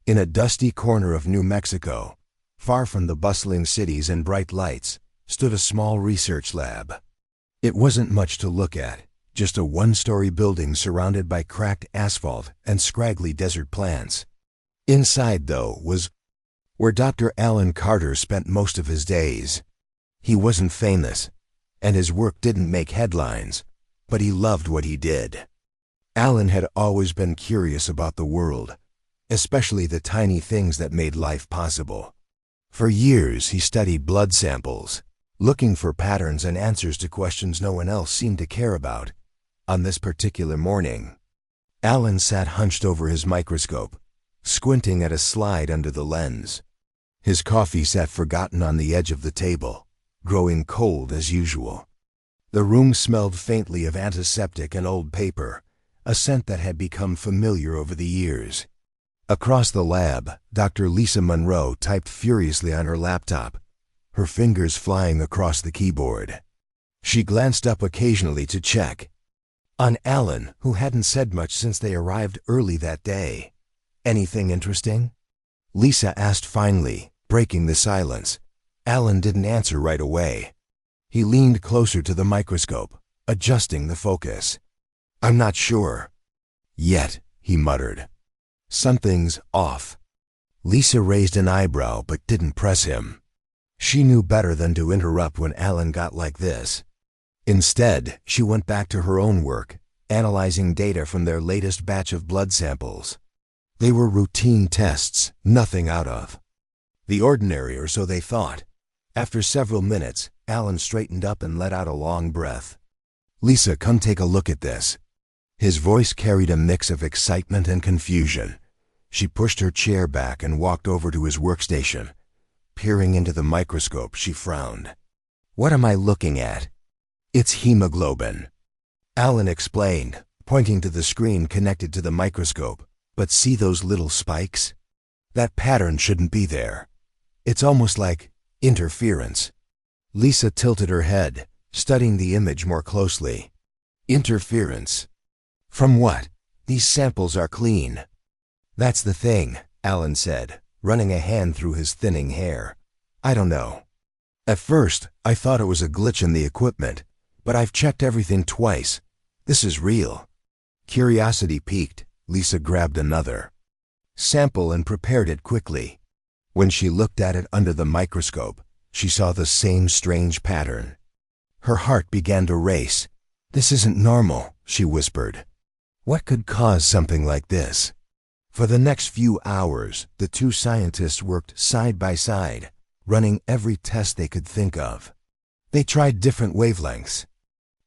In a dusty corner of New Mexico, far from the bustling cities and bright lights, stood a small research lab. It wasn't much to look at, just a one-story building surrounded by cracked asphalt and scraggly desert plants. Inside, though, was where Dr. Alan Carter spent most of his days. He wasn't famous, and his work didn't make headlines, but he loved what he did. Alan had always been curious about the world, especially the tiny things that made life possible. For years he studied blood samples, looking for patterns and answers to questions no one else seemed to care about. On this particular morning, Alan sat hunched over his microscope, squinting at a slide under the lens. His coffee sat forgotten on the edge of the table, growing cold as usual. The room smelled faintly of antiseptic and old paper, a scent that had become familiar over the years. Across the lab, Dr. Lisa Monroe typed furiously on her laptop, her fingers flying across the keyboard. She glanced up occasionally to check on Alan, who hadn't said much since they arrived early that day. "Anything interesting?" Lisa asked finally, breaking the silence. Alan didn't answer right away. He leaned closer to the microscope, adjusting the focus. "I'm not sure yet," he muttered. "Something's off." Lisa raised an eyebrow but didn't press him. She knew better than to interrupt when Alan got like this. Instead, she went back to her own work, analyzing data from their latest batch of blood samples. They were routine tests, nothing out of the ordinary, or so they thought. After several minutes, Alan straightened up and let out a long breath. "Lisa, come take a look at this." His voice carried a mix of excitement and confusion. She pushed her chair back and walked over to his workstation. Peering into the microscope, she frowned. "What am I looking at?" "It's hemoglobin," Alan explained, pointing to the screen connected to the microscope. "But see those little spikes? That pattern shouldn't be there. It's almost like interference." Lisa tilted her head, studying the image more closely. "Interference? From what? These samples are clean." "That's the thing," Alan said, running a hand through his thinning hair. "I don't know. At first, I thought it was a glitch in the equipment, but I've checked everything twice. This is real." Curiosity piqued, Lisa grabbed another sample and prepared it quickly. When she looked at it under the microscope, she saw the same strange pattern. Her heart began to race. "This isn't normal," she whispered. "What could cause something like this?" For the next few hours, the two scientists worked side by side, running every test they could think of. They tried different wavelengths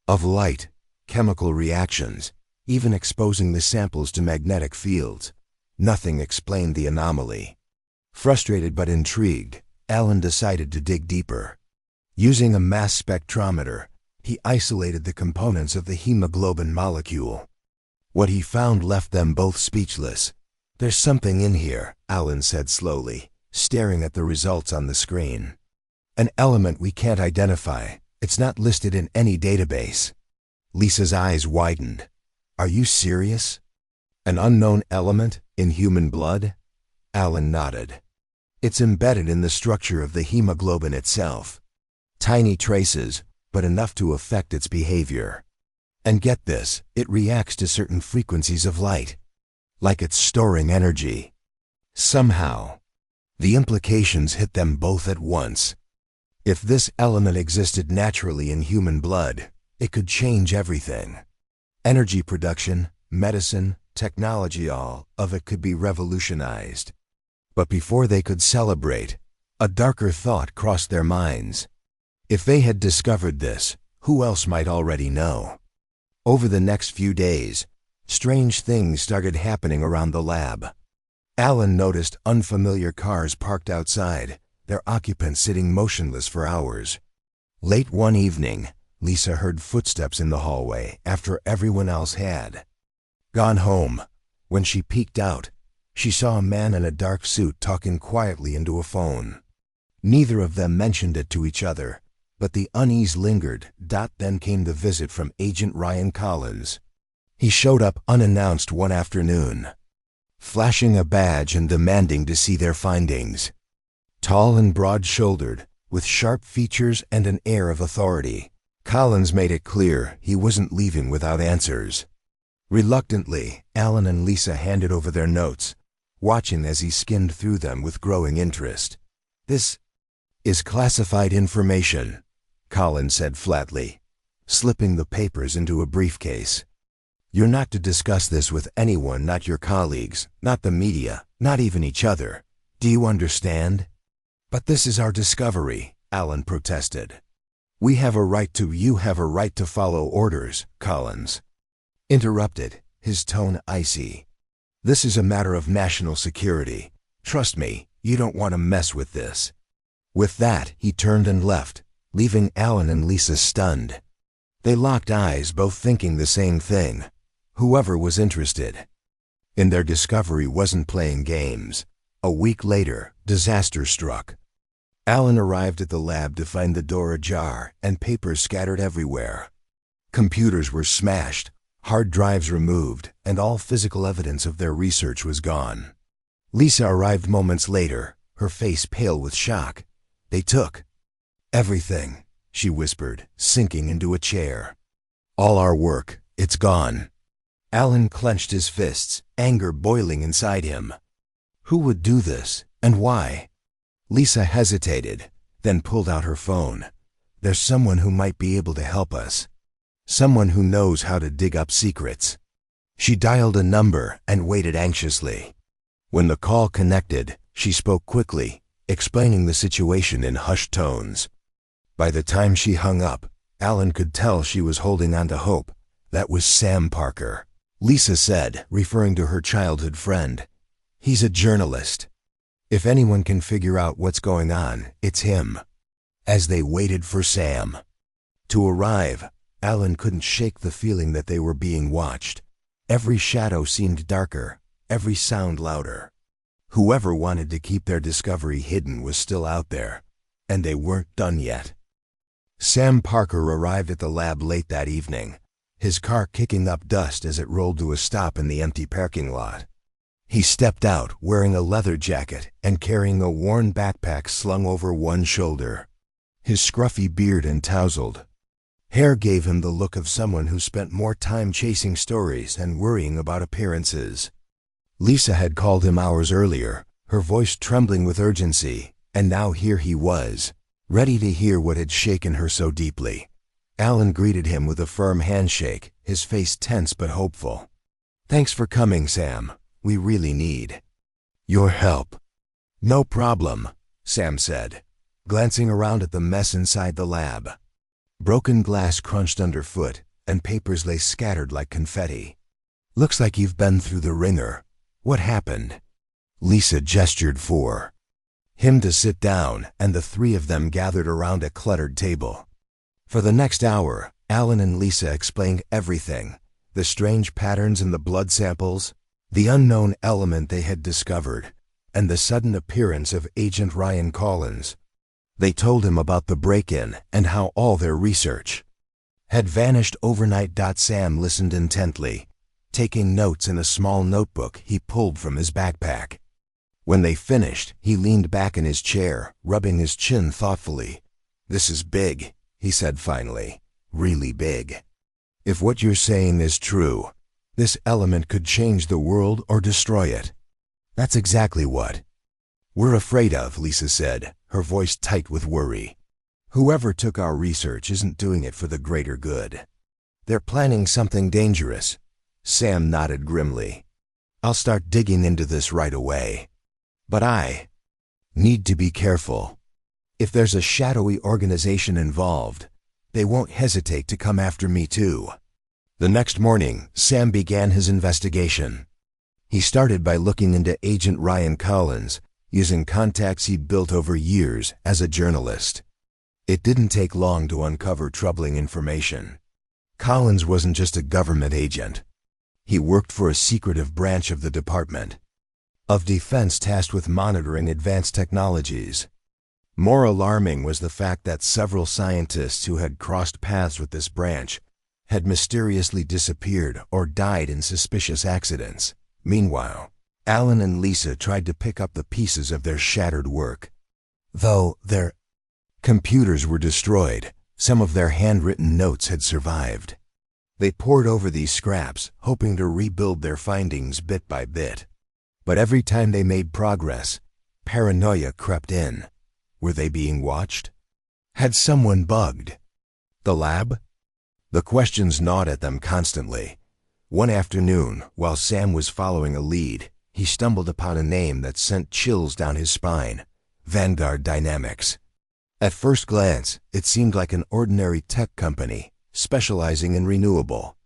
of light, chemical reactions, even exposing the samples to magnetic fields. Nothing explained the anomaly. Frustrated but intrigued, Alan decided to dig deeper. Using a mass spectrometer, he isolated the components of the hemoglobin molecule. What he found left them both speechless. "There's something in here," Alan said slowly, staring at the results on the screen. "An element we can't identify. It's not listed in any database." Lisa's eyes widened. "Are you serious? An unknown element in human blood?" Alan nodded. "It's embedded in the structure of the hemoglobin itself. Tiny traces, but enough to affect its behavior. And get this, it reacts to certain frequencies of light, like it's storing energy." Somehow, the implications hit them both at once. If this element existed naturally in human blood, it could change everything. Energy production, medicine, technology, all of it could be revolutionized. But before they could celebrate, a darker thought crossed their minds. If they had discovered this, who else might already know? Over the next few days, strange things started happening around the lab. Alan noticed unfamiliar cars parked outside, their occupants sitting motionless for hours. Late one evening, Lisa heard footsteps in the hallway after everyone else had gone home. When she peeked out, she saw a man in a dark suit talking quietly into a phone. Neither of them mentioned it to each other, but the unease lingered. Then came the visit from Agent Ryan Collins. He showed up unannounced one afternoon. flashing a badge and demanding to see their findings. Tall and broad-shouldered, with sharp features and an air of authority, Collins made it clear he wasn't leaving without answers. Reluctantly, Alan and Lisa handed over their notes, watching as he skimmed through them with growing interest. "This is classified information," Collins said flatly, slipping the papers into a briefcase. "You're not to discuss this with anyone, not your colleagues, not the media, not even each other. Do you understand?" "But this is our discovery," Alan protested. You have a right to follow orders," Collins interrupted, his tone icy. "This is a matter of national security. Trust me, you don't want to mess with this." With that, he turned and left, leaving Alan and Lisa stunned. They locked eyes, both thinking the same thing. Whoever was interested in their discovery wasn't playing games. A week later, disaster struck. Alan arrived at the lab to find the door ajar and papers scattered everywhere. Computers were smashed, hard drives removed, and all physical evidence of their research was gone. Lisa arrived moments later, her face pale with shock. "They took everything," she whispered, sinking into a chair. "All our work, it's gone." Alan clenched his fists, anger boiling inside him. Who would do this, and why? Lisa hesitated, then pulled out her phone. "There's someone who might be able to help us. Someone who knows how to dig up secrets." She dialed a number and waited anxiously. When the call connected, she spoke quickly, explaining the situation in hushed tones. By the time she hung up, Alan could tell she was holding on to hope. That was Sam Parker. Lisa said, referring to her childhood friend. "He's a journalist. If anyone can figure out what's going on, it's him." As they waited for Sam to arrive, Alan couldn't shake the feeling that they were being watched. Every shadow seemed darker, every sound louder. Whoever wanted to keep their discovery hidden was still out there, and they weren't done yet. Sam Parker arrived at the lab late that evening, his car kicking up dust as it rolled to a stop in the empty parking lot. He stepped out wearing a leather jacket and carrying a worn backpack slung over one shoulder. His scruffy beard and tousled hair gave him the look of someone who spent more time chasing stories and worrying about appearances. Lisa had called him hours earlier, her voice trembling with urgency, and now here he was, ready to hear what had shaken her so deeply. Alan greeted him with a firm handshake, his face tense but hopeful. "Thanks for coming, Sam. We really need your help." "No problem," Sam said, glancing around at the mess inside the lab. Broken glass crunched underfoot, and papers lay scattered like confetti. "Looks like you've been through the ringer. What happened?" Lisa gestured for him to sit down, and the three of them gathered around a cluttered table. For the next hour, Alan and Lisa explained everything: the strange patterns in the blood samples, the unknown element they had discovered, and the sudden appearance of Agent Ryan Collins. They told him about the break-in and how all their research had vanished overnight. Sam listened intently, taking notes in a small notebook he pulled from his backpack. When they finished, he leaned back in his chair, rubbing his chin thoughtfully. "This is big," he said finally. "Really big. If what you're saying is true, this element could change the world or destroy it." "That's exactly what we're afraid of," Lisa said, her voice tight with worry. "Whoever took our research isn't doing it for the greater good. They're planning something dangerous." Sam nodded grimly. "I'll start digging into this right away. But I need to be careful. If there's a shadowy organization involved, they won't hesitate to come after me too." The next morning, Sam began his investigation. He started by looking into Agent Ryan Collins, using contacts he'd built over years as a journalist. It didn't take long to uncover troubling information. Collins wasn't just a government agent. He worked for a secretive branch of the Department of Defense tasked with monitoring advanced technologies. More alarming was the fact that several scientists who had crossed paths with this branch had mysteriously disappeared or died in suspicious accidents. Meanwhile, Alan and Lisa tried to pick up the pieces of their shattered work. Though their computers were destroyed, some of their handwritten notes had survived. They pored over these scraps, hoping to rebuild their findings bit by bit. But every time they made progress, paranoia crept in. Were they being watched? Had someone bugged the lab? The questions gnawed at them constantly. One afternoon, while Sam was following a lead, he stumbled upon a name that sent chills down his spine: Vanguard Dynamics. At first glance, it seemed like an ordinary tech company, specializing in renewable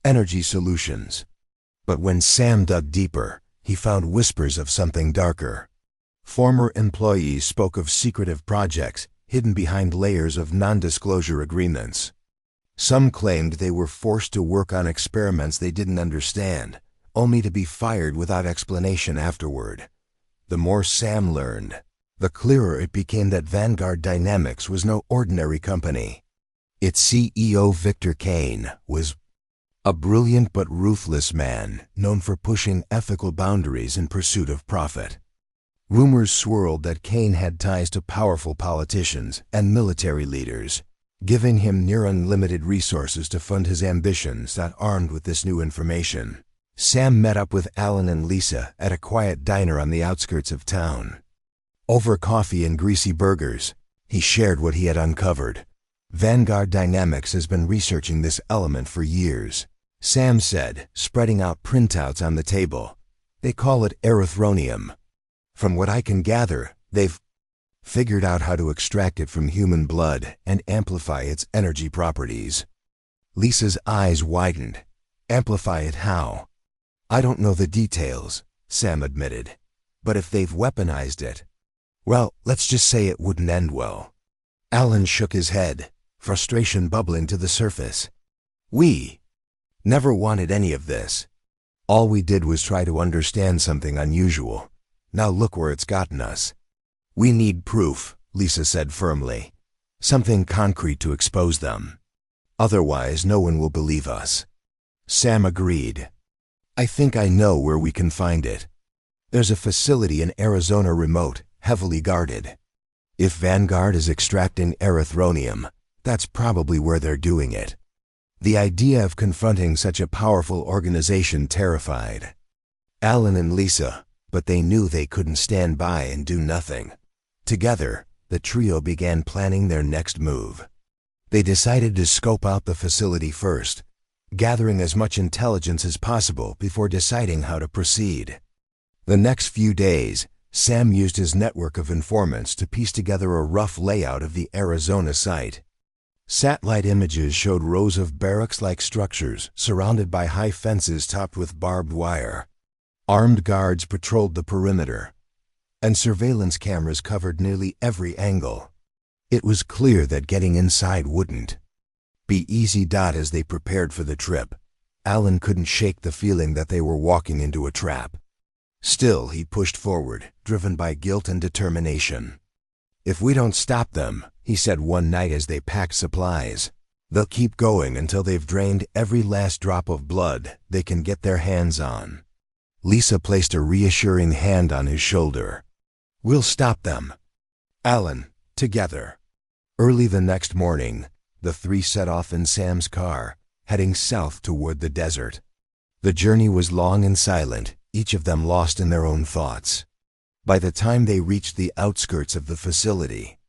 energy solutions. But when Sam dug deeper, he found whispers of something darker. Former employees spoke of secretive projects hidden behind layers of non-disclosure agreements. Some claimed they were forced to work on experiments they didn't understand, only to be fired without explanation afterward. The more Sam learned, the clearer it became that Vanguard Dynamics was no ordinary company. Its CEO, Victor Kane, was a brilliant but ruthless man known for pushing ethical boundaries in pursuit of profit. Rumors swirled that Kane had ties to powerful politicians and military leaders, giving him near unlimited resources to fund his ambitions. That armed with this new information, Sam met up with Alan and Lisa at a quiet diner on the outskirts of town. Over coffee and greasy burgers, he shared what he had uncovered. Vanguard Dynamics has been researching this element for years, Sam said, spreading out printouts on the table. They call it erythronium. From what I can gather, they've figured out how to extract it from human blood and amplify its energy properties. Lisa's eyes widened. Amplify it how? I don't know the details, Sam admitted. But if they've weaponized it, well, let's just say it wouldn't end well. Alan shook his head, frustration bubbling to the surface. We never wanted any of this. All we did was try to understand something unusual. Now look where it's gotten us. We need proof, Lisa said firmly. Something concrete to expose them. Otherwise, no one will believe us. Sam agreed. I think I know where we can find it. There's a facility in Arizona, remote, heavily guarded. If Vanguard is extracting erythronium, that's probably where they're doing it. The idea of confronting such a powerful organization terrified Alan and Lisa, but they knew they couldn't stand by and do nothing. Together, the trio began planning their next move. They decided to scope out the facility first, gathering as much intelligence as possible before deciding how to proceed. The next few days, Sam used his network of informants to piece together a rough layout of the Arizona site. Satellite images showed rows of barracks-like structures surrounded by high fences topped with barbed wire. Armed guards patrolled the perimeter, and surveillance cameras covered nearly every angle. It was clear that getting inside wouldn't be easy. As they prepared for the trip, Alan couldn't shake the feeling that they were walking into a trap. Still, he pushed forward, driven by guilt and determination. If we don't stop them, he said one night as they packed supplies, they'll keep going until they've drained every last drop of blood they can get their hands on. Lisa placed a reassuring hand on his shoulder. We'll stop them, Alan, together. Early the next morning, the three set off in Sam's car, heading south toward the desert. The journey was long and silent, each of them lost in their own thoughts. By the time they reached the outskirts of the facility,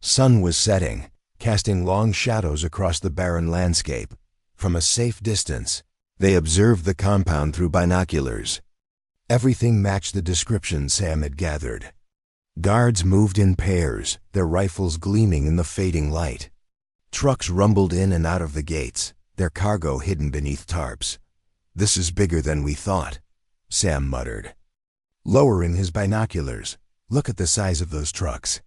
sun was setting, casting long shadows across the barren landscape. From a safe distance, they observed the compound through binoculars. Everything matched the description Sam had gathered. Guards moved in pairs, their rifles gleaming in the fading light. Trucks rumbled in and out of the gates, their cargo hidden beneath tarps. This is bigger than we thought, Sam muttered. Lowering his binoculars, look at the size of those trucks.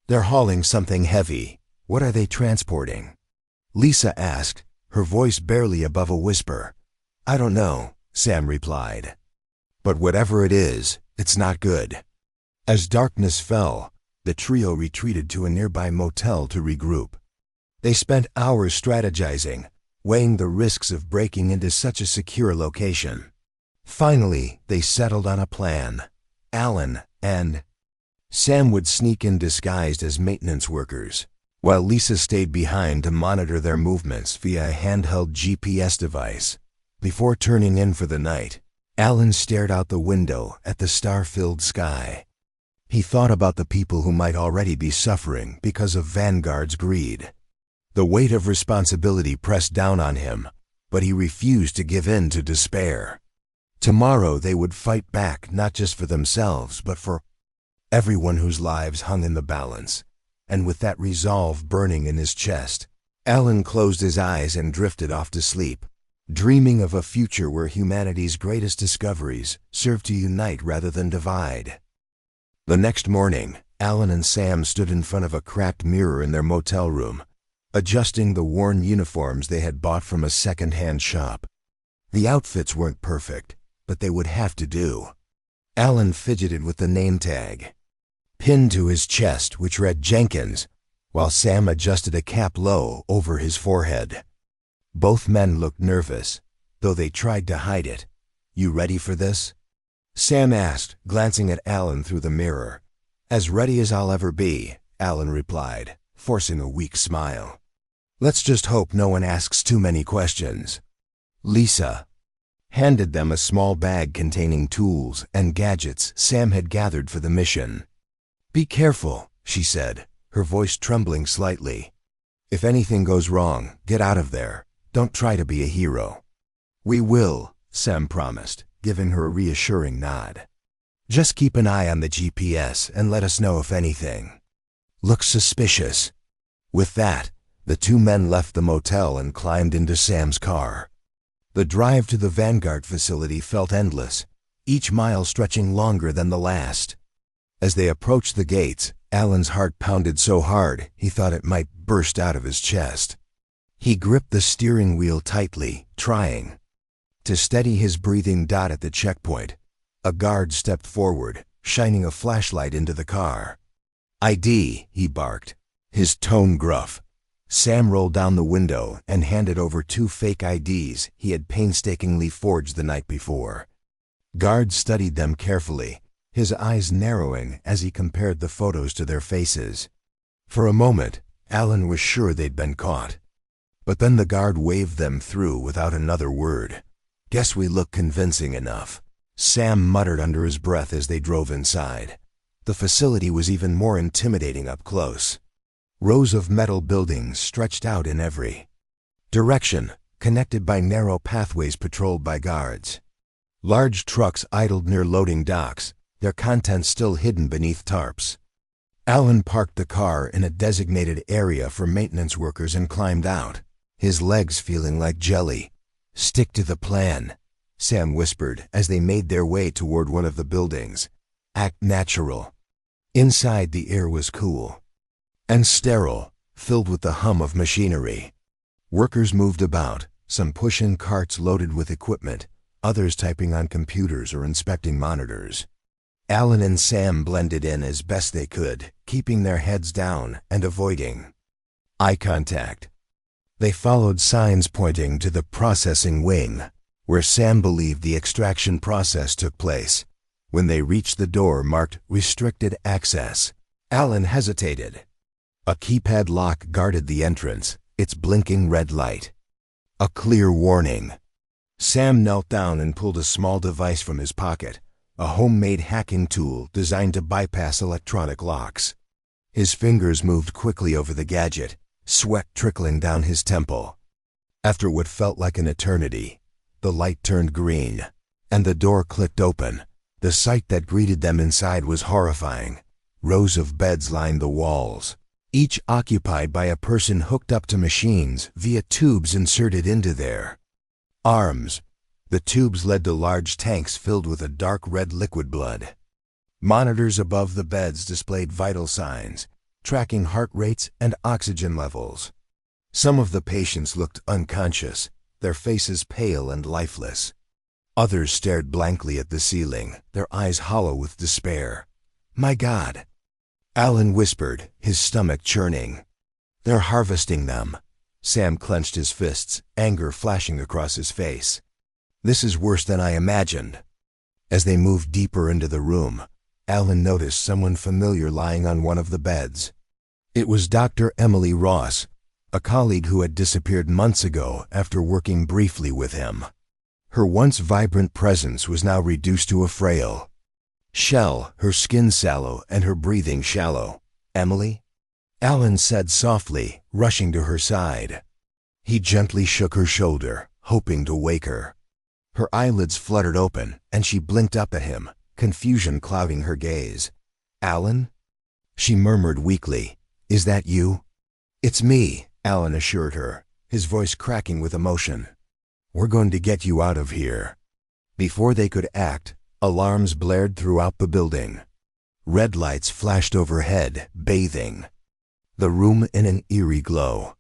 They're hauling something heavy. What are they transporting? Lisa asked, her voice barely above a whisper. I don't know, Sam replied. But whatever it is, it's not good. As darkness fell, the trio retreated to a nearby motel to regroup. They spent hours strategizing, weighing the risks of breaking into such a secure location. Finally, they settled on a plan. Alan and Sam would sneak in disguised as maintenance workers, while Lisa stayed behind to monitor their movements via a handheld GPS device. Before turning in for the night, Alan stared out the window at the star-filled sky. He thought about the people who might already be suffering because of Vanguard's greed. The weight of responsibility pressed down on him, but he refused to give in to despair. Tomorrow they would fight back not just for themselves, but for everyone whose lives hung in the balance. And with that resolve burning in his chest, Alan closed his eyes and drifted off to sleep, dreaming of a future where humanity's greatest discoveries served to unite rather than divide. The next morning, Alan and Sam stood in front of a cracked mirror in their motel room, adjusting the worn uniforms they had bought from a second-hand shop. The outfits weren't perfect, but they would have to do. Alan fidgeted with the name tag pinned to his chest, which read Jenkins, while Sam adjusted a cap low over his forehead. Both men looked nervous, though they tried to hide it. "You ready for this?" Sam asked, glancing at Alan through the mirror. "As ready as I'll ever be," Alan replied, forcing a weak smile. "Let's just hope no one asks too many questions." Lisa handed them a small bag containing tools and gadgets Sam had gathered for the mission. "Be careful," she said, her voice trembling slightly. "If anything goes wrong, get out of there. Don't try to be a hero." "We will," Sam promised, giving her a reassuring nod. "Just keep an eye on the GPS and let us know if anything looks suspicious." With that, the two men left the motel and climbed into Sam's car. The drive to the Vanguard facility felt endless, each mile stretching longer than the last. As they approached the gates, Alan's heart pounded so hard he thought it might burst out of his chest. He gripped the steering wheel tightly, trying to steady his breathing. At the checkpoint, a guard stepped forward, shining a flashlight into the car. "ID," he barked, his tone gruff. Sam rolled down the window and handed over 2 fake IDs he had painstakingly forged the night before. Guard studied them carefully, his eyes narrowing as he compared the photos to their faces. For a moment, Alan was sure they'd been caught. But then the guard waved them through without another word. "Guess we look convincing enough," Sam muttered under his breath as they drove inside. The facility was even more intimidating up close. Rows of metal buildings stretched out in every direction, connected by narrow pathways patrolled by guards. Large trucks idled near loading docks, their contents still hidden beneath tarps. Alan parked the car in a designated area for maintenance workers and climbed out, his legs feeling like jelly. "Stick to the plan," Sam whispered as they made their way toward one of the buildings. "Act natural." Inside, the air was cool and sterile, filled with the hum of machinery. Workers moved about, some pushing carts loaded with equipment, others typing on computers or inspecting monitors. Alan and Sam blended in as best they could, keeping their heads down and avoiding eye contact. They followed signs pointing to the processing wing, where Sam believed the extraction process took place. When they reached the door marked "Restricted Access," Alan hesitated. A keypad lock guarded the entrance, its blinking red light a clear warning. Sam knelt down and pulled a small device from his pocket, a homemade hacking tool designed to bypass electronic locks. His fingers moved quickly over the gadget, sweat trickling down his temple. After what felt like an eternity, the light turned green, and the door clicked open. The sight that greeted them inside was horrifying. Rows of beds lined the walls, each occupied by a person hooked up to machines via tubes inserted into their arms. The tubes led to large tanks filled with a dark red liquid blood. Monitors above the beds displayed vital signs, tracking heart rates and oxygen levels. Some of the patients looked unconscious, their faces pale and lifeless. Others stared blankly at the ceiling, their eyes hollow with despair. "My God," Alan whispered, his stomach churning. "They're harvesting them." Sam clenched his fists, anger flashing across his face. This is worse than I imagined. As they moved deeper into the room, Alan noticed someone familiar lying on one of the beds. It was Dr. Emily Ross, a colleague who had disappeared months ago after working briefly with him. Her once vibrant presence was now reduced to a frail shell, her skin sallow and her breathing shallow. "Emily?" Alan said softly, rushing to her side. He gently shook her shoulder, hoping to wake her. Her eyelids fluttered open, and she blinked up at him, confusion clouding her gaze. "Alan?" She murmured weakly, "Is that you?" "It's me," Alan assured her, his voice cracking with emotion. "We're going to get you out of here." Before they could act, alarms blared throughout the building. Red lights flashed overhead, bathing the room in an eerie glow.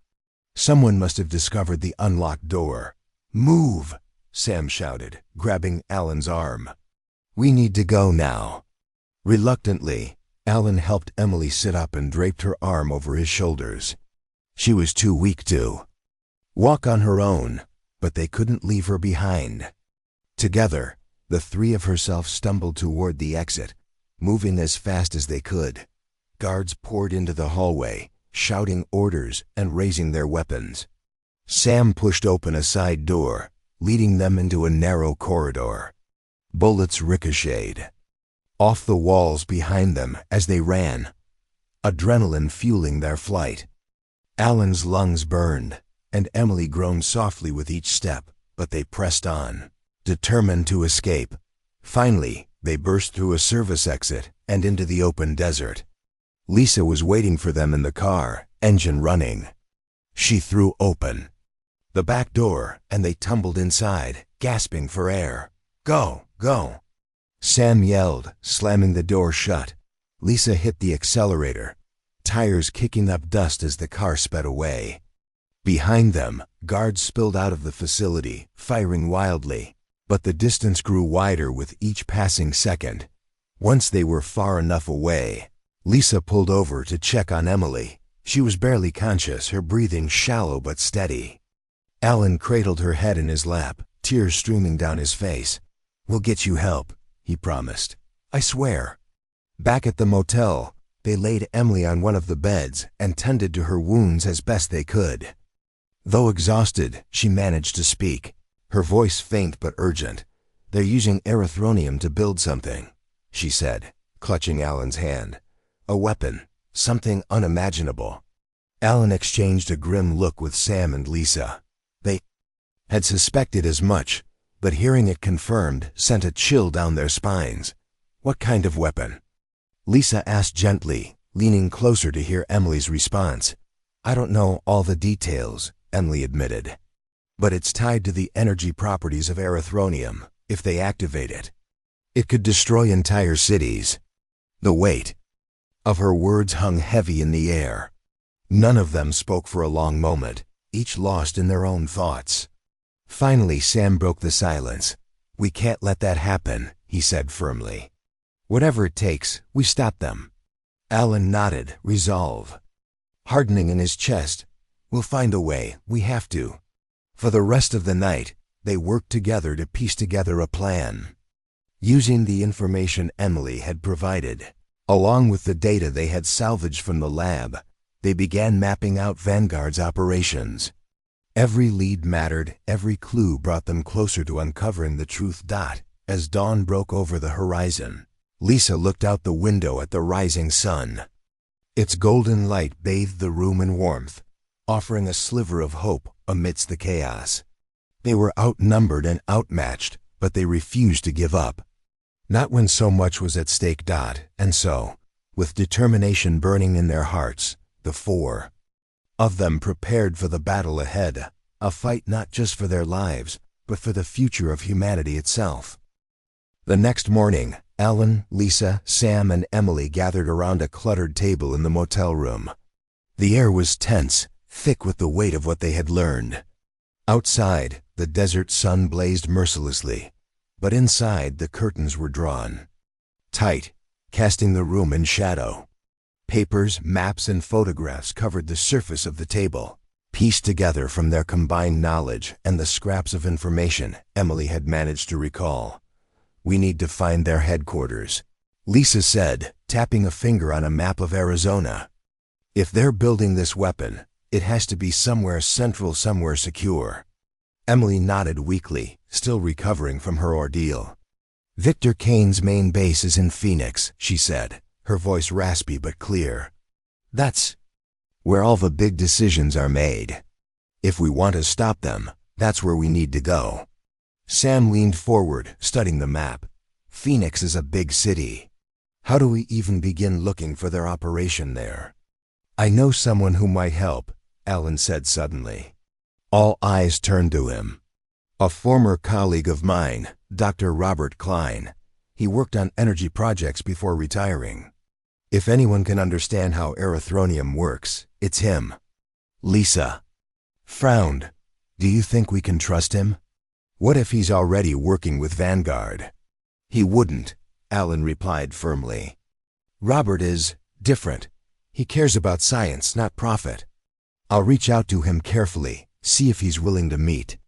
Someone must have discovered the unlocked door. "Move!" Sam shouted, grabbing Alan's arm. "We need to go now." Reluctantly, Alan helped Emily sit up and draped her arm over his shoulders. She was too weak to walk on her own, but they couldn't leave her behind. Together, the three of herself stumbled toward the exit, moving as fast as they could. Guards poured into the hallway, shouting orders and raising their weapons. Sam pushed open a side door, leading them into a narrow corridor. Bullets ricocheted off the walls behind them as they ran, adrenaline fueling their flight. Alan's lungs burned, and Emily groaned softly with each step, but they pressed on, determined to escape. Finally, they burst through a service exit and into the open desert. Lisa was waiting for them in the car, engine running. She threw open the back door, and they tumbled inside, gasping for air. "Go, go!" Sam yelled, slamming the door shut. Lisa hit the accelerator, tires kicking up dust as the car sped away. Behind them, guards spilled out of the facility, firing wildly, but the distance grew wider with each passing second. Once they were far enough away, Lisa pulled over to check on Emily. She was barely conscious, her breathing shallow but steady. Alan cradled her head in his lap, tears streaming down his face. "We'll get you help," he promised. "I swear." Back at the motel, they laid Emily on one of the beds and tended to her wounds as best they could. Though exhausted, she managed to speak, her voice faint but urgent. "They're using erythronium to build something," she said, clutching Alan's hand. "A weapon, something unimaginable." Alan exchanged a grim look with Sam and Lisa. They had suspected as much, but hearing it confirmed sent a chill down their spines. "What kind of weapon?" Lisa asked gently, leaning closer to hear Emily's response. "I don't know all the details," Emily admitted, "but it's tied to the energy properties of erythronium. If they activate it, it could destroy entire cities." The weight of her words hung heavy in the air. None of them spoke for a long moment, each lost in their own thoughts. Finally, Sam broke the silence. "We can't let that happen," he said firmly. "Whatever it takes, we stop them." Alan nodded, resolve hardening in his chest. "We'll find a way, we have to." For the rest of the night, they worked together to piece together a plan. Using the information Emily had provided, along with the data they had salvaged from the lab, they began mapping out Vanguard's operations. Every lead mattered, every clue brought them closer to uncovering the truth. As dawn broke over the horizon, Lisa looked out the window at the rising sun. Its golden light bathed the room in warmth, offering a sliver of hope amidst the chaos. They were outnumbered and outmatched, but they refused to give up. Not when so much was at stake. And so, with determination burning in their hearts, the four of them prepared for the battle ahead, a fight not just for their lives, but for the future of humanity itself. The next morning, Alan, Lisa, Sam, and Emily gathered around a cluttered table in the motel room. The air was tense, thick with the weight of what they had learned. Outside, the desert sun blazed mercilessly, but inside the curtains were drawn tight, casting the room in shadow. Papers, maps, and photographs covered the surface of the table, Pieced together from their combined knowledge and the scraps of information Emily had managed to recall. "We need to find their headquarters," Lisa said, tapping a finger on a map of Arizona. "If they're building this weapon, it has to be somewhere central, somewhere secure." Emily nodded weakly, still recovering from her ordeal. "Victor Kane's main base is in Phoenix," she said, her voice raspy but clear. "That's where all the big decisions are made. If we want to stop them, that's where we need to go." Sam leaned forward, studying the map. "Phoenix is a big city. How do we even begin looking for their operation there?" "I know someone who might help," Alan said suddenly. All eyes turned to him. "A former colleague of mine, Dr. Robert Klein. He worked on energy projects before retiring. If anyone can understand how erythronium works, it's him." Lisa frowned. "Do you think we can trust him? What if he's already working with Vanguard?" "He wouldn't," Alan replied firmly. "Robert is different. He cares about science, not profit. I'll reach out to him carefully, see if he's willing to meet."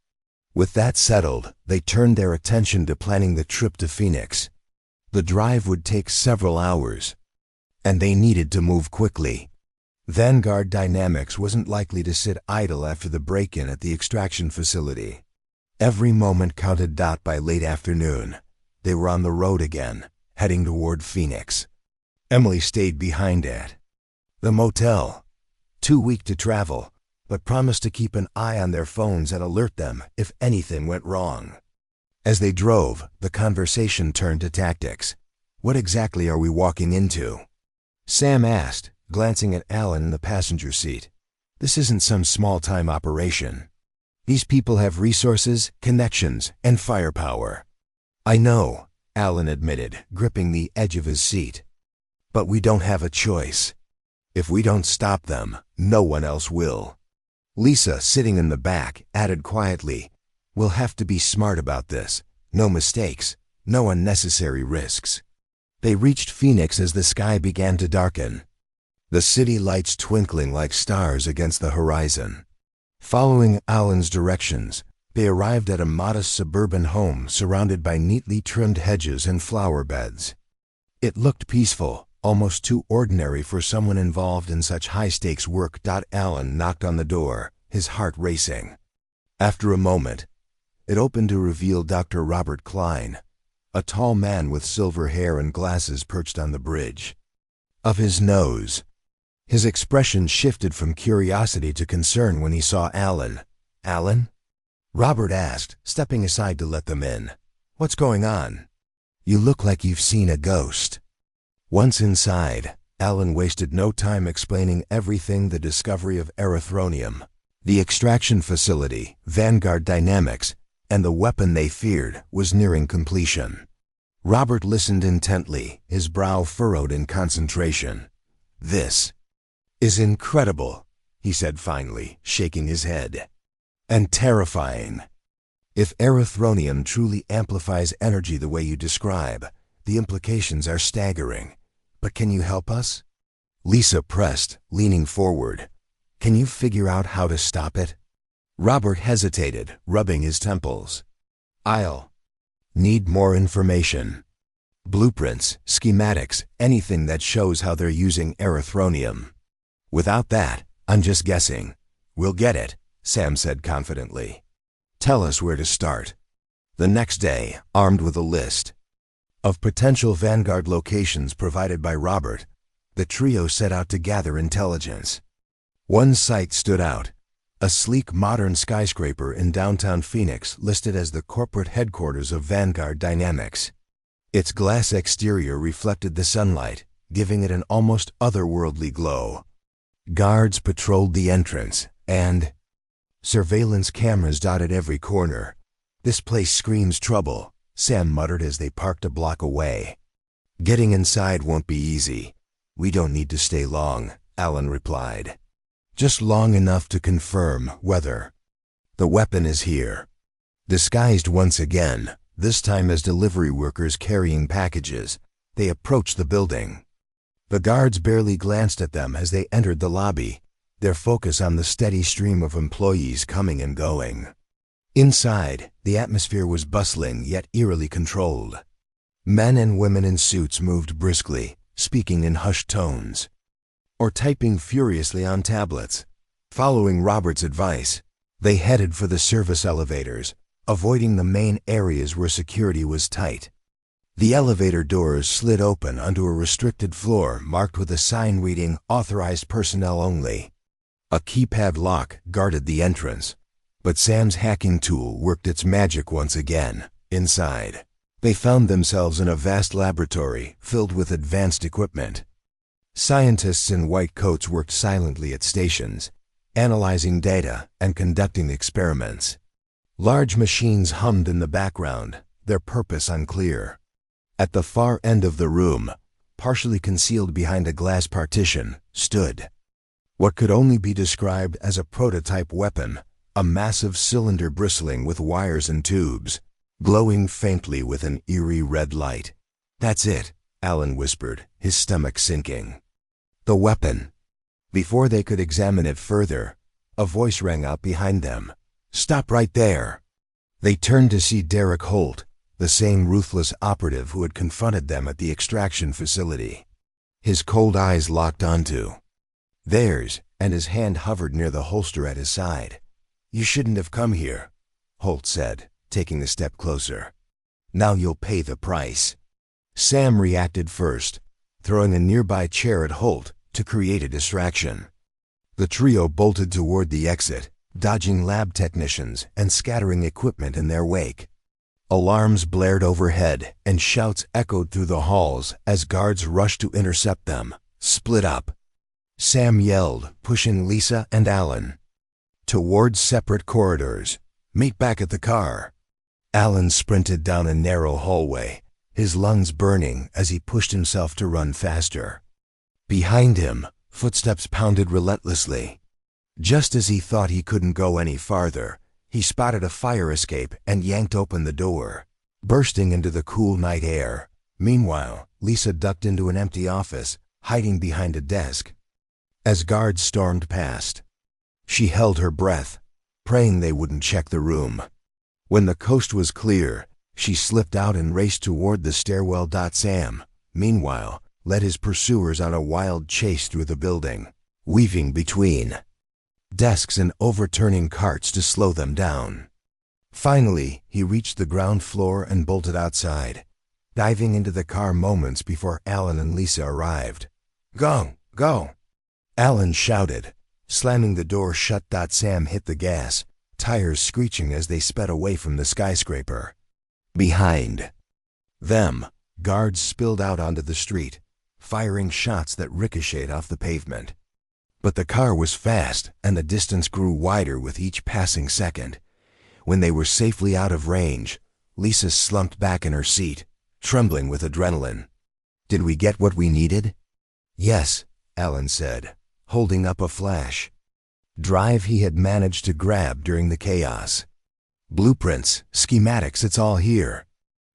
With that settled, they turned their attention to planning the trip to Phoenix. The drive would take several hours, and they needed to move quickly. Vanguard Dynamics wasn't likely to sit idle after the break-in at the extraction facility. Every moment counted. By late afternoon, they were on the road again, heading toward Phoenix. Emily stayed behind at the motel. Too weak to travel, but promised to keep an eye on their phones and alert them if anything went wrong. As they drove, the conversation turned to tactics. "What exactly are we walking into?" Sam asked, glancing at Alan in the passenger seat. "This isn't some small-time operation. These people have resources, connections, and firepower." "I know," Alan admitted, gripping the edge of his seat. "But we don't have a choice. If we don't stop them, no one else will." Lisa, sitting in the back, added quietly, "We'll have to be smart about this. No mistakes, no unnecessary risks." They reached Phoenix as the sky began to darken, the city lights twinkling like stars against the horizon. Following Alan's directions, they arrived at a modest suburban home surrounded by neatly trimmed hedges and flower beds. It looked peaceful, almost too ordinary for someone involved in such high-stakes work. Alan knocked on the door, his heart racing. After a moment, it opened to reveal Dr. Robert Klein, a tall man with silver hair and glasses perched on the bridge of his nose. His expression shifted from curiosity to concern when he saw Alan. "Alan?" Robert asked, stepping aside to let them in. "What's going on? You look like you've seen a ghost." Once inside, Alan wasted no time explaining everything: the discovery of erythronium, the extraction facility, Vanguard Dynamics, and the weapon they feared was nearing completion. Robert listened intently, his brow furrowed in concentration. "This is incredible," he said finally, shaking his head. "And terrifying. If erythronium truly amplifies energy the way you describe, the implications are staggering. But can you help us?" Lisa pressed, leaning forward. "Can you figure out how to stop it?" Robert hesitated, rubbing his temples. "I'll need more information. Blueprints, schematics, anything that shows how they're using erythronium. Without that, I'm just guessing." "We'll get it," Sam said confidently. "Tell us where to start." The next day, armed with a list of potential Vanguard locations provided by Robert, the trio set out to gather intelligence. One site stood out: a sleek modern skyscraper in downtown Phoenix listed as the corporate headquarters of Vanguard Dynamics. Its glass exterior reflected the sunlight, giving it an almost otherworldly glow. Guards patrolled the entrance, and surveillance cameras dotted every corner. "This place screams trouble," Sam muttered as they parked a block away. "Getting inside won't be easy." "We don't need to stay long," Alan replied. "Just long enough to confirm whether the weapon is here." Disguised once again, this time as delivery workers carrying packages, they approached the building. The guards barely glanced at them as they entered the lobby. their focus on the steady stream of employees coming and going. Inside, the atmosphere was bustling yet eerily controlled. Men and women in suits moved briskly, speaking in hushed tones, or typing furiously on tablets. Following Robert's advice, they headed for the service elevators, avoiding the main areas where security was tight. The elevator doors slid open onto a restricted floor marked with a sign reading "Authorized Personnel Only." A keypad lock guarded the entrance, but Sam's hacking tool worked its magic once again. Inside, they found themselves in a vast laboratory filled with advanced equipment. Scientists in white coats worked silently at stations, analyzing data and conducting experiments. Large machines hummed in the background, their purpose unclear. At the far end of the room, partially concealed behind a glass partition, stood what could only be described as a prototype weapon, a massive cylinder bristling with wires and tubes, glowing faintly with an eerie red light. "That's it," Alan whispered, his stomach sinking. "The weapon." Before they could examine it further, a voice rang out behind them. "Stop right there." They turned to see Derek Holt, the same ruthless operative who had confronted them at the extraction facility. His cold eyes locked onto theirs, and his hand hovered near the holster at his side. "You shouldn't have come here," Holt said, taking a step closer. "Now you'll pay the price." Sam reacted first, throwing a nearby chair at Holt to create a distraction. The trio bolted toward the exit, dodging lab technicians and scattering equipment in their wake. Alarms blared overhead and shouts echoed through the halls as guards rushed to intercept them. "Split up," Sam yelled, pushing Lisa and Alan towards separate corridors. "Meet back at the car." Alan sprinted down a narrow hallway, his lungs burning as he pushed himself to run faster. Behind him, footsteps pounded relentlessly. Just as he thought he couldn't go any farther, he spotted a fire escape and yanked open the door, bursting into the cool night air. Meanwhile, Lisa ducked into an empty office, hiding behind a desk. As guards stormed past, she held her breath, praying they wouldn't check the room. When the coast was clear, she slipped out and raced toward the stairwell. Sam, meanwhile, led his pursuers on a wild chase through the building, weaving between desks and overturning carts to slow them down. Finally, he reached the ground floor and bolted outside, diving into the car moments before Alan and Lisa arrived. "Go, go!" Alan shouted, slamming the door shut. Sam hit the gas, tires screeching as they sped away from the skyscraper. Behind them, guards spilled out onto the street, firing shots that ricocheted off the pavement. But the car was fast, and the distance grew wider with each passing second. When they were safely out of range, Lisa slumped back in her seat, trembling with adrenaline. "Did we get what we needed?" "Yes," Alan said, holding up a flash drive he had managed to grab during the chaos. "Blueprints, schematics, it's all here."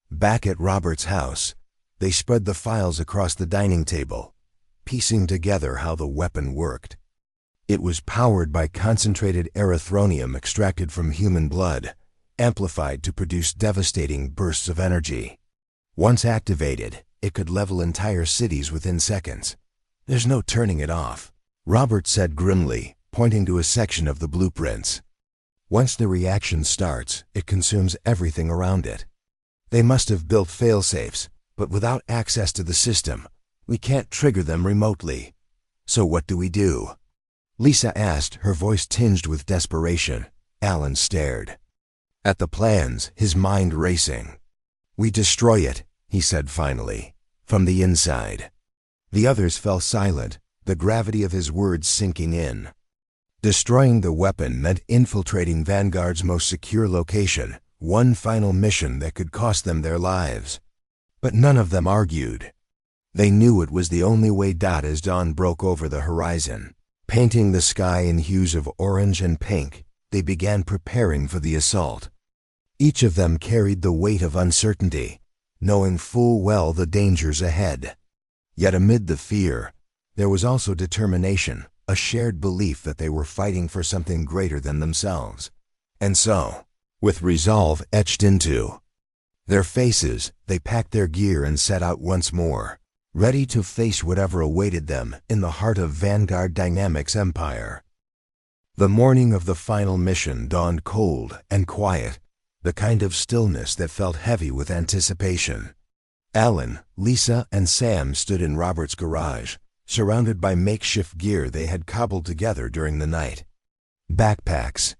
Back at Robert's house, they spread the files across the dining table, piecing together how the weapon worked. It was powered by concentrated erythronium extracted from human blood, amplified to produce devastating bursts of energy. Once activated, it could level entire cities within seconds. "There's no turning it off," Robert said grimly, pointing to a section of the blueprints. "Once the reaction starts, it consumes everything around it. They must have built failsafes, but without access to the system, we can't trigger them remotely. So what do we do?" Lisa asked, her voice tinged with desperation. Alan stared at the plans, his mind racing. "We destroy it," he said finally, "from the inside." The others fell silent, the gravity of his words sinking in. Destroying the weapon meant infiltrating Vanguard's most secure location, one final mission that could cost them their lives. But none of them argued. They knew it was the only way. As dawn broke over the horizon, painting the sky in hues of orange and pink, they began preparing for the assault. Each of them carried the weight of uncertainty, knowing full well the dangers ahead. Yet amid the fear, there was also determination, a shared belief that they were fighting for something greater than themselves. And so, with resolve etched into their faces, they packed their gear and set out once more, ready to face whatever awaited them in the heart of Vanguard Dynamics' empire. The morning of the final mission dawned cold and quiet, the kind of stillness that felt heavy with anticipation. Alan, Lisa, and Sam stood in Robert's garage, surrounded by makeshift gear they had cobbled together during the night. Backpacks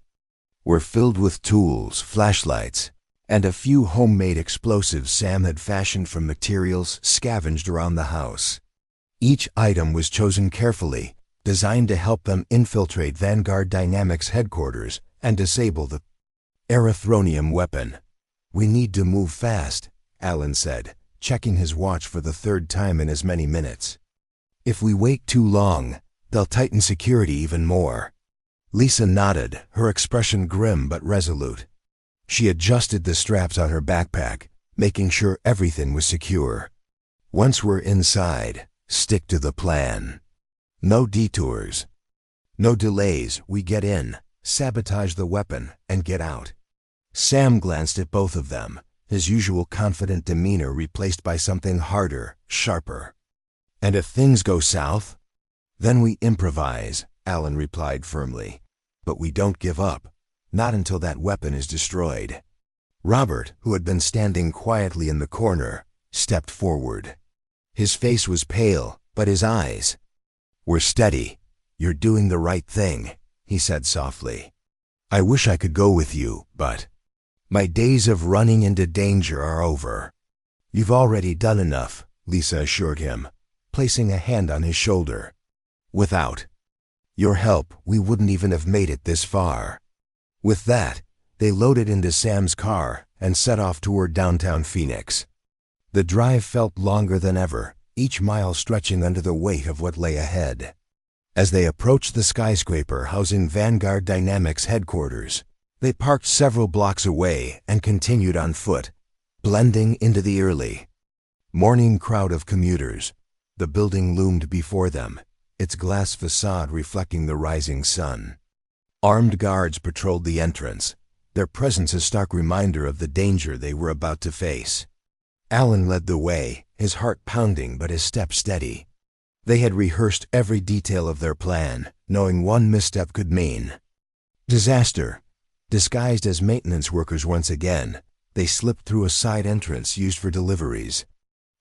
were filled with tools, flashlights, and a few homemade explosives Sam had fashioned from materials scavenged around the house. Each item was chosen carefully, designed to help them infiltrate Vanguard Dynamics headquarters and disable the Erythronium weapon. "We need to move fast," Alan said, checking his watch for the third time in as many minutes. "If we wait too long, they'll tighten security even more." Lisa nodded, her expression grim but resolute. She adjusted the straps on her backpack, making sure everything was secure. "Once we're inside, stick to the plan. No detours. No delays. We get in, sabotage the weapon, and get out." Sam glanced at both of them, his usual confident demeanor replaced by something harder, sharper. "And if things go south? Then we improvise," Alan replied firmly. "But we don't give up. Not until that weapon is destroyed." Robert, who had been standing quietly in the corner, stepped forward. His face was pale, but his eyes were steady. "You're doing the right thing," he said softly. "I wish I could go with you, but my days of running into danger are over." "You've already done enough," Lisa assured him, placing a hand on his shoulder. "Without your help, we wouldn't even have made it this far." With that, they loaded into Sam's car and set off toward downtown Phoenix. The drive felt longer than ever, each mile stretching under the weight of what lay ahead. As they approached the skyscraper housing Vanguard Dynamics headquarters, they parked several blocks away and continued on foot, blending into the early morning crowd of commuters. The building loomed before them, its glass facade reflecting the rising sun. Armed guards patrolled the entrance, their presence a stark reminder of the danger they were about to face. Alan led the way, his heart pounding but his step steady. They had rehearsed every detail of their plan, knowing one misstep could mean disaster. Disguised as maintenance workers once again, they slipped through a side entrance used for deliveries.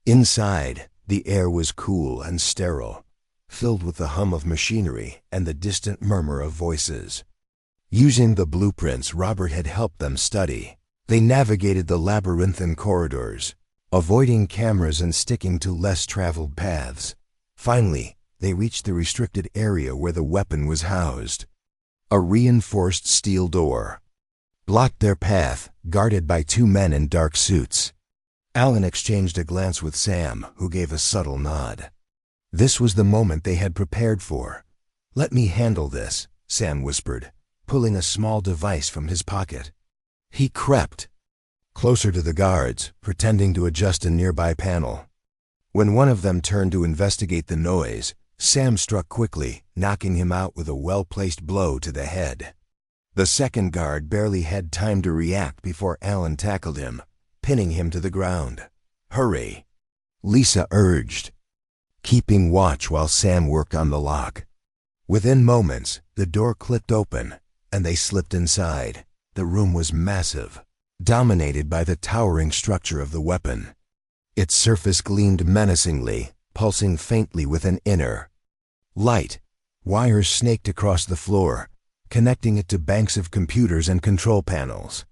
Inside, the air was cool and sterile, filled with the hum of machinery and the distant murmur of voices. Using the blueprints Robert had helped them study, they navigated the labyrinthine corridors, avoiding cameras and sticking to less traveled paths. Finally, they reached the restricted area where the weapon was housed. A reinforced steel door blocked their path, guarded by two men in dark suits. Alan exchanged a glance with Sam, who gave a subtle nod. This was the moment they had prepared for. "Let me handle this," Sam whispered, pulling a small device from his pocket. He crept closer to the guards, pretending to adjust a nearby panel. When one of them turned to investigate the noise, Sam struck quickly, knocking him out with a well-placed blow to the head. The second guard barely had time to react before Alan tackled him, pinning him to the ground. "Hurry," Lisa urged, keeping watch while Sam worked on the lock. Within moments, the door clicked open, and they slipped inside. The room was massive, dominated by the towering structure of the weapon. Its surface gleamed menacingly, pulsing faintly with an inner light. Wires snaked across the floor, connecting it to banks of computers and control panels.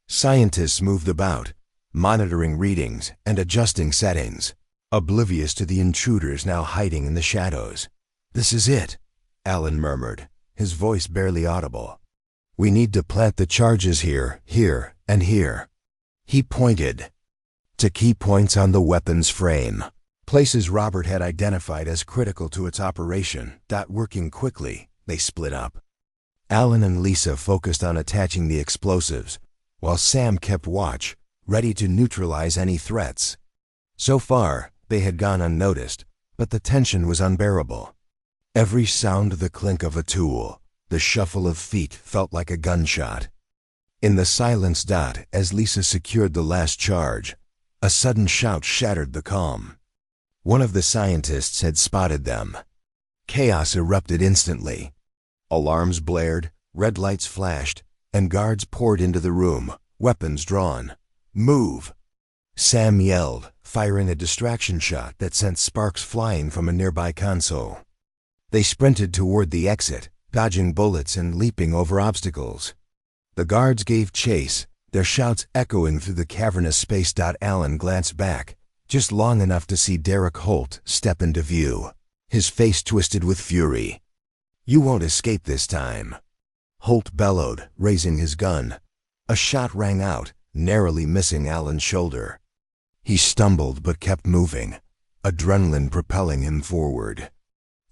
Scientists moved about, monitoring readings and adjusting settings, oblivious to the intruders now hiding in the shadows. "This is it," Alan murmured, his voice barely audible. "We need to plant the charges here, here, and here." He pointed to key points on the weapon's frame, places Robert had identified as critical to its operation. Working quickly, they split up. Alan and Lisa focused on attaching the explosives, while Sam kept watch, ready to neutralize any threats. So far, they had gone unnoticed, but the tension was unbearable. Every sound the clink of a tool, the shuffle of feet felt like a gunshot. In the silence, as Lisa secured the last charge, a sudden shout shattered the calm. One of the scientists had spotted them. Chaos erupted instantly. Alarms blared, red lights flashed, and guards poured into the room, weapons drawn. "Move!" Sam yelled, firing a distraction shot that sent sparks flying from a nearby console. They sprinted toward the exit, dodging bullets and leaping over obstacles. The guards gave chase, their shouts echoing through the cavernous space. Alan glanced back, just long enough to see Derek Holt step into view, his face twisted with fury. "You won't escape this time," Holt bellowed, raising his gun. A shot rang out, narrowly missing Alan's shoulder. He stumbled but kept moving, adrenaline propelling him forward.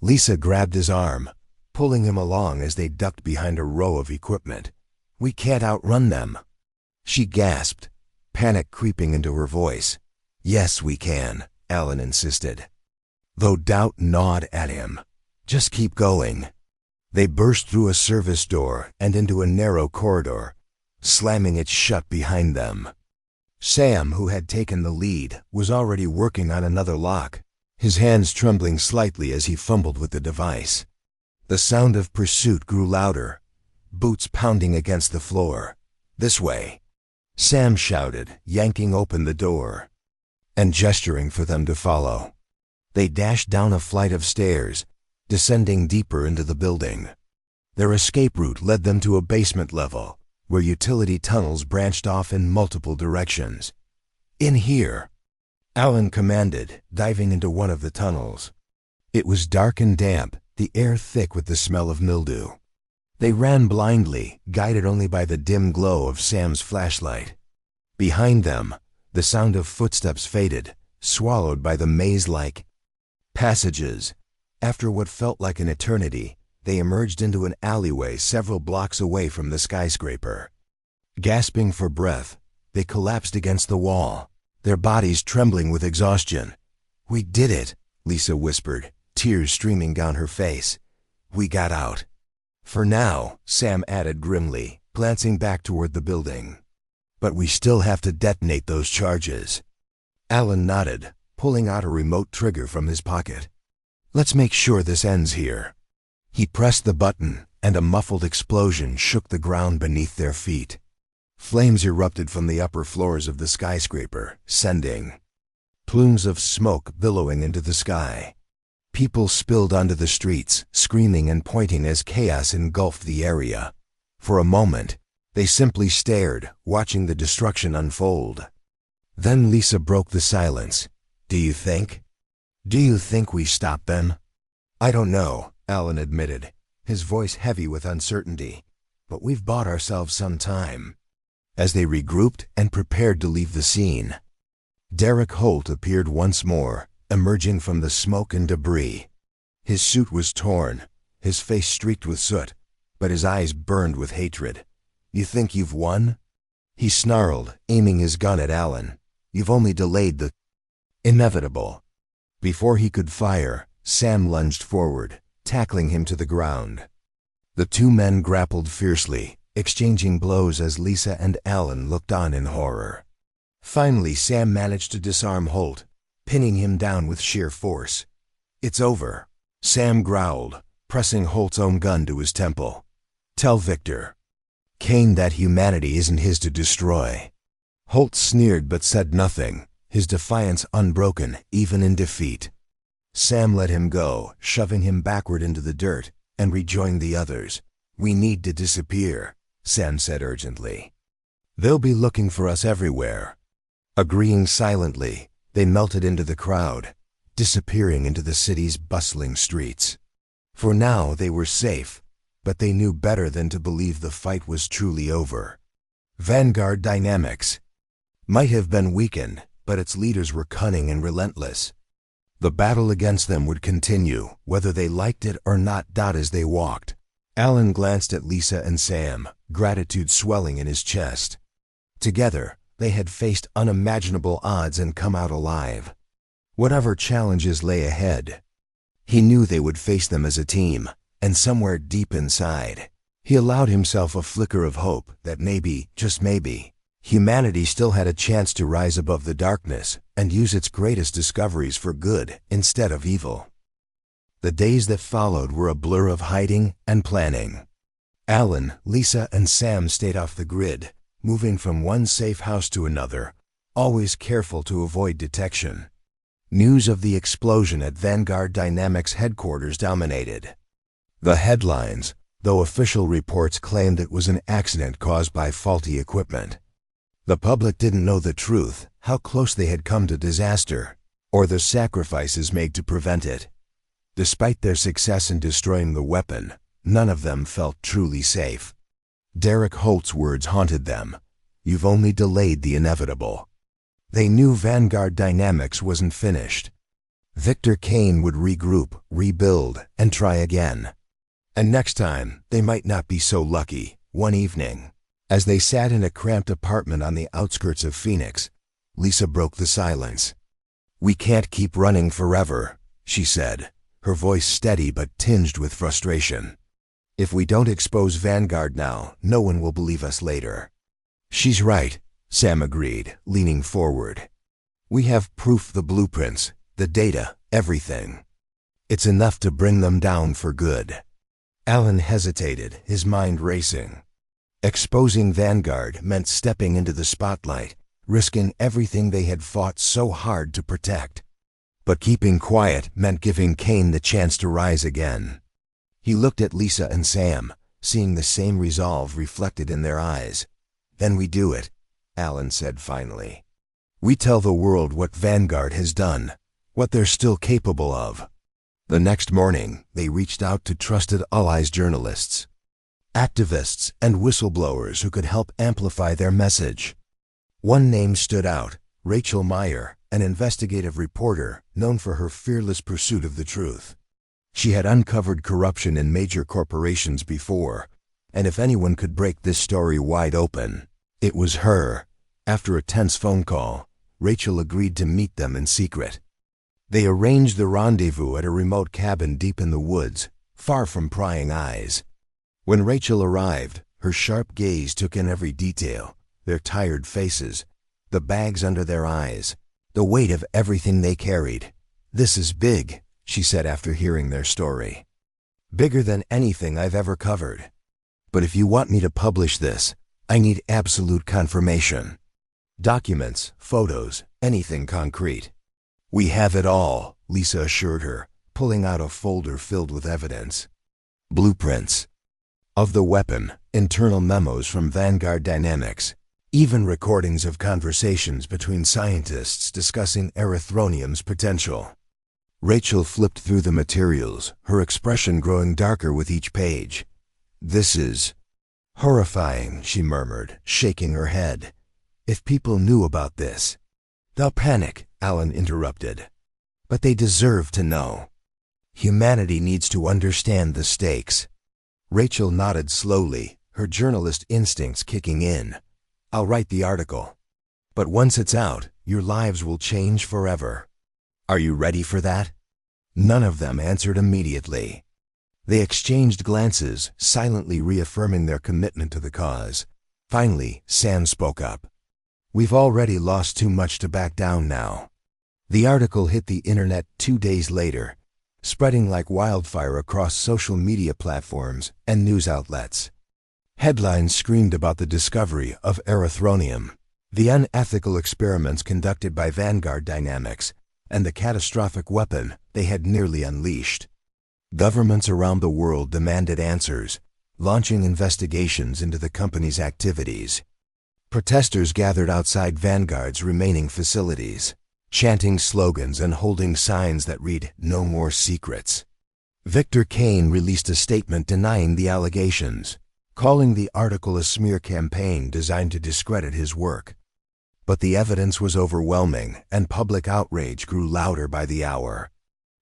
Lisa grabbed his arm, pulling him along as they ducked behind a row of equipment. "We can't outrun them," she gasped, panic creeping into her voice. "Yes, we can," Alan insisted, though doubt gnawed at him. "Just keep going." They burst through a service door and into a narrow corridor, slamming it shut behind them. Sam, who had taken the lead, was already working on another lock, his hands trembling slightly as he fumbled with the device. The sound of pursuit grew louder, boots pounding against the floor. "This way," Sam shouted, yanking open the door and gesturing for them to follow. They dashed down a flight of stairs, descending deeper into the building. Their escape route led them to a basement level, where utility tunnels branched off in multiple directions. "In here," Alan commanded, diving into one of the tunnels. It was dark and damp, the air thick with the smell of mildew. They ran blindly, guided only by the dim glow of Sam's flashlight. Behind them, the sound of footsteps faded, swallowed by the maze-like passages. After what felt like an eternity, they emerged into an alleyway several blocks away from the skyscraper. Gasping for breath, they collapsed against the wall, their bodies trembling with exhaustion. "We did it," Lisa whispered, tears streaming down her face. "We got out." "For now," Sam added grimly, glancing back toward the building. "But we still have to detonate those charges." Alan nodded, pulling out a remote trigger from his pocket. "Let's make sure this ends here." He pressed the button, and a muffled explosion shook the ground beneath their feet. Flames erupted from the upper floors of the skyscraper, sending plumes of smoke billowing into the sky. People spilled onto the streets, screaming and pointing as chaos engulfed the area. For a moment, they simply stared, watching the destruction unfold. Then Lisa broke the silence. Do you think we stopped them?" "I don't know," Alan admitted, his voice heavy with uncertainty. "But we've bought ourselves some time." As they regrouped and prepared to leave the scene, Derek Holt appeared once more, emerging from the smoke and debris. His suit was torn, his face streaked with soot, but his eyes burned with hatred. "You think you've won?" he snarled, aiming his gun at Alan. "You've only delayed the inevitable." Before he could fire, Sam lunged forward, tackling him to the ground. The two men grappled fiercely, exchanging blows as Lisa and Alan looked on in horror. Finally, Sam managed to disarm Holt, pinning him down with sheer force. "It's over," Sam growled, pressing Holt's own gun to his temple. "Tell Victor Kane that humanity isn't his to destroy." Holt sneered but said nothing, his defiance unbroken even in defeat. Sam let him go, shoving him backward into the dirt, and rejoined the others. "We need to disappear," Sam said urgently. "They'll be looking for us everywhere." Agreeing silently, they melted into the crowd, disappearing into the city's bustling streets. For now they were safe, but they knew better than to believe the fight was truly over. Vanguard Dynamics might have been weakened, but its leaders were cunning and relentless. The battle against them would continue, whether they liked it or not. As they walked, Alan glanced at Lisa and Sam, gratitude swelling in his chest. Together, they had faced unimaginable odds and come out alive. Whatever challenges lay ahead, He knew they would face them as a team, and somewhere deep inside, he allowed himself a flicker of hope that maybe, just maybe, humanity still had a chance to rise above the darkness and use its greatest discoveries for good instead of evil. The days that followed were a blur of hiding and planning. Alan, Lisa, and Sam stayed off the grid, moving from one safe house to another, always careful to avoid detection. News of the explosion at Vanguard Dynamics headquarters dominated the headlines, though official reports claimed it was an accident caused by faulty equipment. The public didn't know the truth, how close they had come to disaster, or the sacrifices made to prevent it. Despite their success in destroying the weapon, none of them felt truly safe. Derek Holt's words haunted them. "You've only delayed the inevitable." They knew Vanguard Dynamics wasn't finished. Victor Kane would regroup, rebuild, and try again. And next time, they might not be so lucky. One evening, as they sat in a cramped apartment on the outskirts of Phoenix, Lisa broke the silence. "We can't keep running forever," she said, her voice steady but tinged with frustration. "If we don't expose Vanguard now, no one will believe us later." "She's right," Sam agreed, leaning forward. "We have proof, the blueprints, the data, everything. It's enough to bring them down for good." Alan hesitated, his mind racing. Exposing Vanguard meant stepping into the spotlight, risking everything they had fought so hard to protect. But keeping quiet meant giving Kane the chance to rise again. He looked at Lisa and Sam, seeing the same resolve reflected in their eyes. "Then we do it," Alan said finally. "We tell the world what Vanguard has done, what they're still capable of." The next morning, they reached out to trusted allies, journalists, activists, and whistleblowers who could help amplify their message. One name stood out: Rachel Meyer, an investigative reporter known for her fearless pursuit of the truth. She had uncovered corruption in major corporations before, and if anyone could break this story wide open, it was her. After a tense phone call, Rachel agreed to meet them in secret. They arranged the rendezvous at a remote cabin deep in the woods, far from prying eyes. When Rachel arrived, her sharp gaze took in every detail: their tired faces, the bags under their eyes, the weight of everything they carried. "This is big," she said after hearing their story. "Bigger than anything I've ever covered. But if you want me to publish this, I need absolute confirmation. Documents, photos, anything concrete." "We have it all," Lisa assured her, pulling out a folder filled with evidence. Blueprints of the weapon, internal memos from Vanguard Dynamics, even recordings of conversations between scientists discussing erythronium's potential. Rachel flipped through the materials, her expression growing darker with each page. "This is horrifying," she murmured, shaking her head. "If people knew about this..." "They'll panic," Alan interrupted. "But they deserve to know. Humanity needs to understand the stakes." Rachel nodded slowly, her journalist instincts kicking in. "I'll write the article. But once it's out, your lives will change forever. Are you ready for that?" None of them answered immediately. They exchanged glances, silently reaffirming their commitment to the cause. Finally, Sam spoke up. "We've already lost too much to back down now." The article hit the internet 2 days later, spreading like wildfire across social media platforms and news outlets. Headlines screamed about the discovery of erythronium, the unethical experiments conducted by Vanguard Dynamics, and the catastrophic weapon they had nearly unleashed. Governments around the world demanded answers, launching investigations into the company's activities. Protesters gathered outside Vanguard's remaining facilities, chanting slogans and holding signs that read, "No more secrets." Victor Kane released a statement denying the allegations, calling the article a smear campaign designed to discredit his work. But the evidence was overwhelming, and public outrage grew louder by the hour.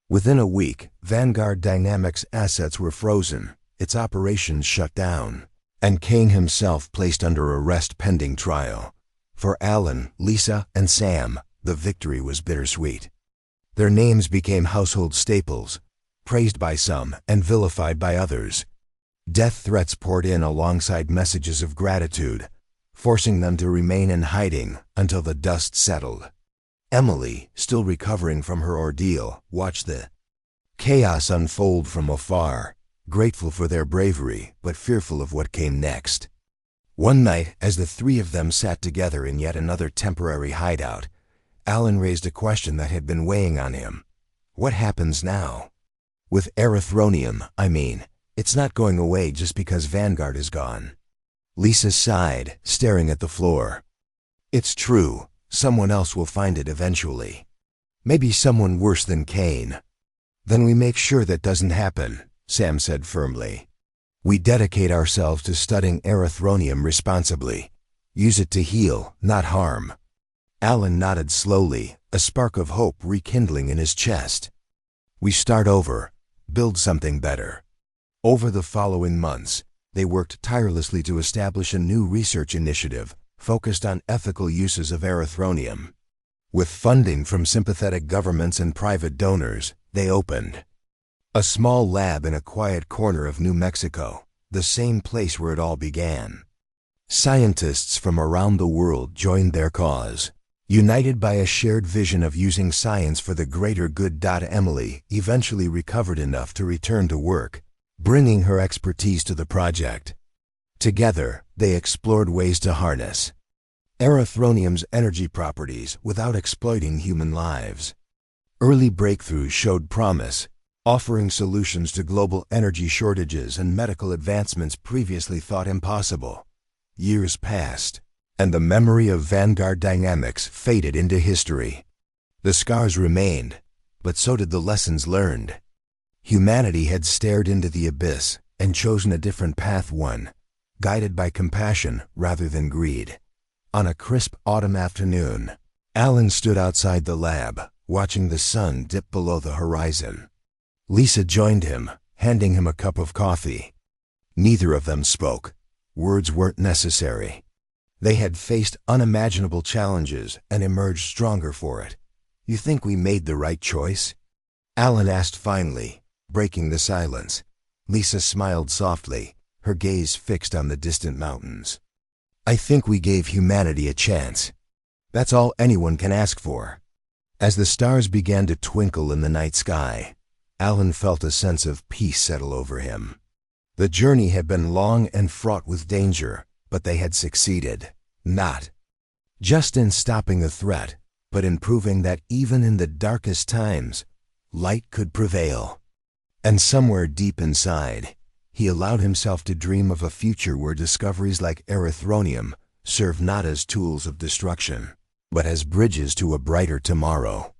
Within a week, Vanguard Dynamics' assets were frozen, its operations shut down, and Kane himself placed under arrest pending trial. For Alan, Lisa, and Sam, the victory was bittersweet. Their names became household staples, praised by some and vilified by others. Death threats poured in alongside messages of gratitude, forcing them to remain in hiding until the dust settled. Emily, still recovering from her ordeal, watched the chaos unfold from afar, grateful for their bravery but fearful of what came next. One night, as the three of them sat together in yet another temporary hideout, Alan raised a question that had been weighing on him. What happens now? With erythronium, I mean. It's not going away just because Vanguard is gone. Lisa sighed, staring at the floor. It's true. Someone else will find it eventually. Maybe someone worse than Kane. Then we make sure that doesn't happen, Sam said firmly. We dedicate ourselves to studying erythronium responsibly. Use it to heal, not harm. Alan nodded slowly, a spark of hope rekindling in his chest. We start over, build something better. Over the following months, they worked tirelessly to establish a new research initiative focused on ethical uses of erythronium. With funding from sympathetic governments and private donors, they opened a small lab in a quiet corner of New Mexico, the same place where it all began. Scientists from around the world joined their cause, united by a shared vision of using science for the greater good. Emily eventually recovered enough to return to work, bringing her expertise to the project. Together, they explored ways to harness erythronium's energy properties without exploiting human lives. Early breakthroughs showed promise, offering solutions to global energy shortages and medical advancements previously thought impossible. Years passed, and the memory of Vanguard dynamics faded into history. The scars remained, but so did the lessons learned. Humanity had stared into the abyss and chosen a different path, one guided by compassion rather than greed. On a crisp autumn afternoon, Alan stood outside the lab, watching the sun dip below the horizon. Lisa joined him, handing him a cup of coffee. Neither of them spoke. Words weren't necessary. They had faced unimaginable challenges and emerged stronger for it. You think we made the right choice? Alan asked finally, breaking the silence. Lisa smiled softly, her gaze fixed on the distant mountains. I think we gave humanity a chance. That's all anyone can ask for. As the stars began to twinkle in the night sky, Alan felt a sense of peace settle over him. The journey had been long and fraught with danger, but they had succeeded, not just in stopping the threat, but in proving that even in the darkest times, light could prevail. And somewhere deep inside, he allowed himself to dream of a future where discoveries like erythronium serve not as tools of destruction, but as bridges to a brighter tomorrow.